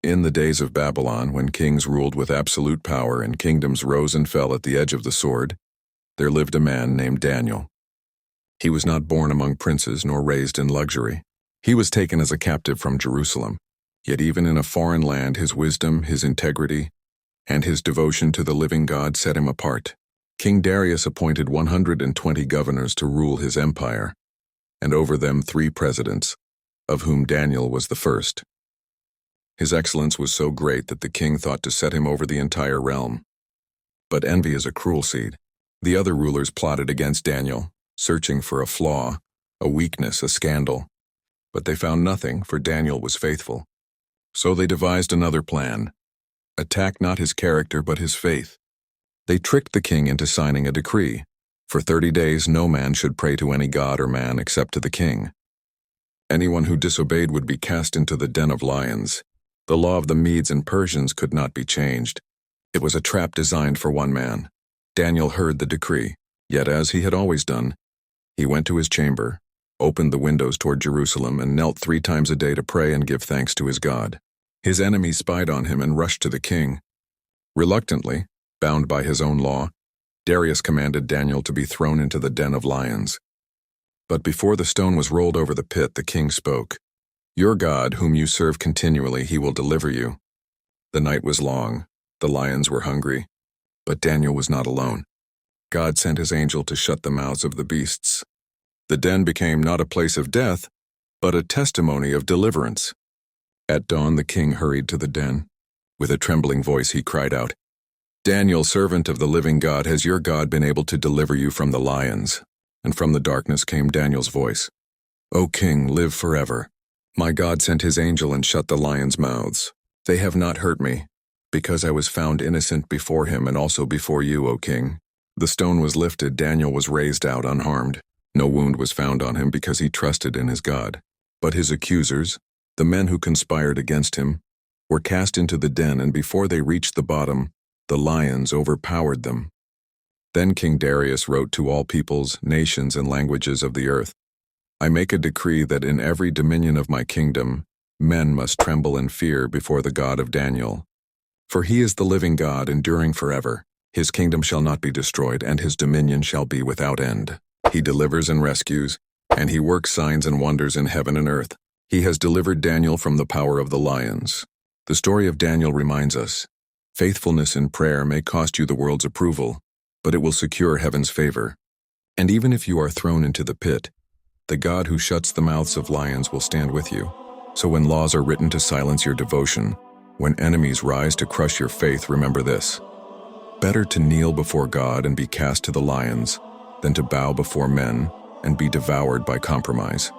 In the days of Babylon, when kings ruled with absolute power and kingdoms rose and fell at the edge of the sword, there lived a man named Daniel. He was not born among princes nor raised in luxury. He was taken as a captive from Jerusalem. Yet even in a foreign land, his wisdom, his integrity, and his devotion to the living God set him apart. King Darius appointed 120 governors to rule his empire, and over them 3 presidents, of whom Daniel was the first. His excellence was so great that the king thought to set him over the entire realm. But envy is a cruel seed. The other rulers plotted against Daniel, searching for a flaw, a weakness, a scandal. But they found nothing, for Daniel was faithful. So they devised another plan. Attack not his character but his faith. They tricked the king into signing a decree. For 30 days no man should pray to any god or man except to the king. Anyone who disobeyed would be cast into the den of lions. The law of the Medes and Persians could not be changed. It was a trap designed for one man. Daniel heard the decree, yet as he had always done, he went to his chamber, opened the windows toward Jerusalem, and knelt 3 times a day to pray and give thanks to his God. His enemies spied on him and rushed to the king. Reluctantly, bound by his own law, Darius commanded Daniel to be thrown into the den of lions. But before the stone was rolled over the pit, the king spoke. "Your God, whom you serve continually, he will deliver you." The night was long, the lions were hungry, but Daniel was not alone. God sent his angel to shut the mouths of the beasts. The den became not a place of death, but a testimony of deliverance. At dawn the king hurried to the den. With a trembling voice he cried out, "Daniel, servant of the living God, has your God been able to deliver you from the lions?" And from the darkness came Daniel's voice, "O king, live forever. My God sent his angel and shut the lions' mouths. They have not hurt me, because I was found innocent before him and also before you, O king." The stone was lifted, Daniel was raised out unharmed. No wound was found on him because he trusted in his God. But his accusers, the men who conspired against him, were cast into the den, and before they reached the bottom, the lions overpowered them. Then King Darius wrote to all peoples, nations, and languages of the earth, "I make a decree that in every dominion of my kingdom, men must tremble and fear before the God of Daniel. For he is the living God, enduring forever. His kingdom shall not be destroyed, and his dominion shall be without end. He delivers and rescues, and he works signs and wonders in heaven and earth. He has delivered Daniel from the power of the lions." The story of Daniel reminds us, faithfulness in prayer may cost you the world's approval, but it will secure heaven's favor. And even if you are thrown into the pit, the God who shuts the mouths of lions will stand with you. So when laws are written to silence your devotion, when enemies rise to crush your faith, remember this: better to kneel before God and be cast to the lions than to bow before men and be devoured by compromise.